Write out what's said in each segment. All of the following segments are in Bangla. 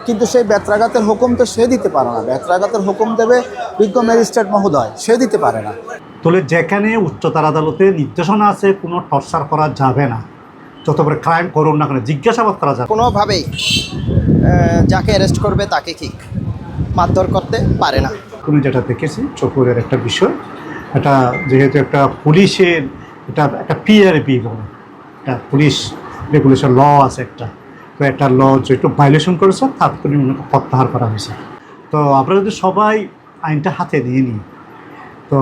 কিন্তু সেই বেত্রাঘাতের হুকুম তো সে দিতে পারে না। বেত্রাঘাতের হুকুম দেবে বিজ্ঞ ম্যাজিস্ট্রেট মহোদয়, সে দিতে পারে না। তাহলে যেখানে উচ্চতর আদালতে নির্দেশনা আছে কোনো টর্চার করা যাবে না, যত বড় ক্রাইম করুন না কেন জিজ্ঞাসাবাদ করা যাবে কোনোভাবেই যাকে অ্যারেস্ট করবে তাকে কি মারধর করতে পারে না। তুমি যেটা দেখেছি চকুরের একটা বিষয়, এটা যেহেতু একটা পুলিশের এটা একটা পিআরবি বলে একটা পুলিশ রেগুলেশন ল আছে একটা, তো একটা ল যেহেতু ভায়োলেশন করেছে তাৎক্ষণিক প্রত্যাহার করা হয়েছে। তো আমরা যদি সবাই আইনটা হাতে নিয়ে নিই তো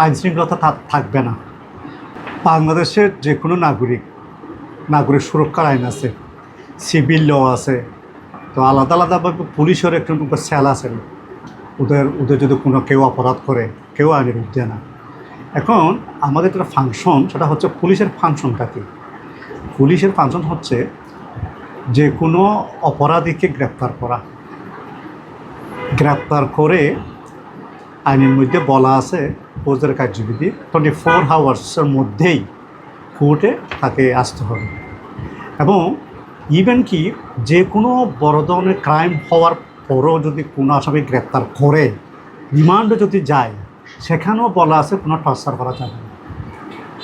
আইন শৃঙ্খলতা থাকবে না। বাংলাদেশের যে কোনো নাগরিক সুরক্ষার আইন আছে, সিভিল ল আছে, তো আলাদা আলাদাভাবে পুলিশের একটা সেল আছে, ওদের যদি কোনো কেউ অপরাধ করে কেউ আইনের ঊর্ধ্বে না। এখন আমাদের একটা ফাংশন, সেটা হচ্ছে পুলিশের ফাংশনটা কি? পুলিশের ফাংশন হচ্ছে যে কোনো অপরাধীকে গ্রেপ্তার করে আইনের মধ্যে বলা আছে ফৌজদারি কার্যবিধি 24 আওয়ার্সের মধ্যেই কোর্টে তাকে আসতে হবে। এবং ইভেন কি যে কোনো বড় ধরনের ক্রাইম হওয়ার পরও যদি কোনো আসামি গ্রেপ্তার করে রিমান্ডে যদি যায় সেখানেও বলা আছে কোনো টর্চার করা যাবে না।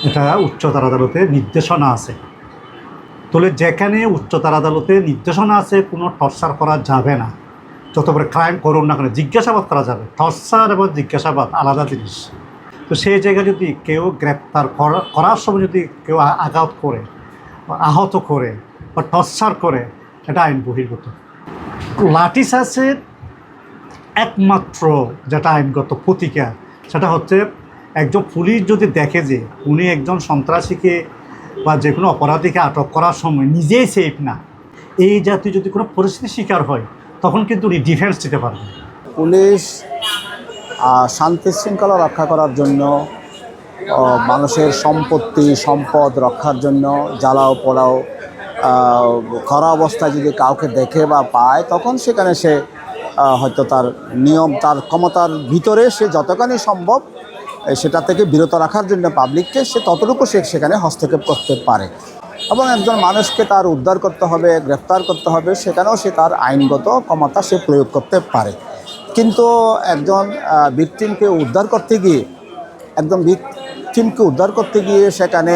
এটা উচ্চতর আদালতে নির্দেশনা আছে। তাহলে যেখানে উচ্চতর আদালতে নির্দেশনা আছে কোনো টর্চার করা যাবে না, যত বড় ক্রাইম করুন না কেন জিজ্ঞাসাবাদ করা যাবে। টর্চার এবং জিজ্ঞাসাবাদ আলাদা জিনিস। তো সেই জায়গায় যদি কেউ গ্রেপ্তার করার সময় যদি কেউ আঘাত করে বা আহত করে বা টর্চার করে, এটা আইন বহির্গত। লাঠিচার্জের একমাত্র যেটা আইনগত প্রতিকার সেটা হচ্ছে একজন পুলিশ যদি দেখে যে উনি একজন সন্ত্রাসীকে বা যে কোনো অপরাধীকে আটক করার সময় নিজেই সেফ না, এই জাতীয় যদি কোনো পরিস্থিতির শিকার হয় তখন কিন্তু উনি ডিফেন্স দিতে পারবেন। পুলিশ শান্তি শৃঙ্খলা রক্ষা করার জন্য, মানুষের সম্পদ রক্ষার জন্য জ্বালাও পোড়াও করা অবস্থায় যদি কাউকে দেখে বা পায় তখন সেখানে সে হয়তো তার নিয়ম, তার ক্ষমতার ভিতরে সে যতখানি সম্ভব সেটা থেকে বিরত রাখার জন্য পাবলিককে সে ততটুকু সেখানে হস্তক্ষেপ করতে পারে। এবং একজন মানুষকে তার উদ্ধার করতে হবে, গ্রেফতার করতে হবে, সেখানেও সে তার আইনগত ক্ষমতা সে প্রয়োগ করতে পারে। কিন্তু একজন ভিকটিমকে উদ্ধার করতে গিয়ে সেখানে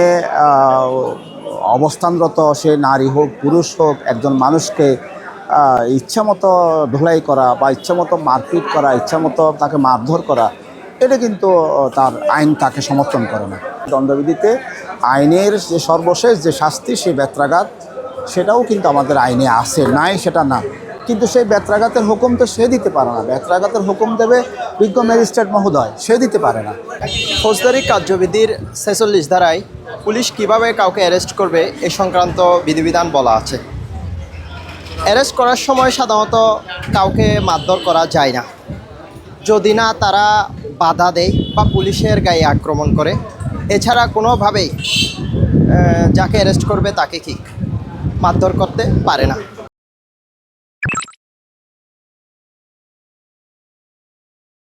অবস্থানরত সে নারী হোক পুরুষ হোক একজন মানুষকে ইচ্ছামতো ধুলাই করা বা ইচ্ছামতো মারপিট করা, ইচ্ছামতো তাকে মারধর করা, এটা কিন্তু তার আইন তাকে সমর্থন করে না। দণ্ডবিধিতে আইনের যে সর্বশেষ যে শাস্তি, সেই বেত্রাঘাত, সেটাও কিন্তু আমাদের আইনে আছে, নাই সেটা না। কিন্তু সেই বেত্রাঘাতের হুকুম তো সে দিতে পারে না। বেত্রাঘাতের হুকুম দেবে বিজ্ঞ ম্যাজিস্ট্রেট মহোদয়, সে দিতে পারে না। ফৌজদারি কার্যবিধির 46 ধারায় পুলিশ কিভাবে কাউকে অ্যারেস্ট করবে এ সংক্রান্ত বিধিবিধান বলা আছে। অ্যারেস্ট করার সময় সাধারণত কাউকে মারধর করা যায় না, যদি না তারা বাধা দেয় বা পুলিশের গায়ে আক্রমণ করে। এছাড়া কোনোভাবেই যাকে অ্যারেস্ট করবে তাকে কি মারধর করতে পারে না।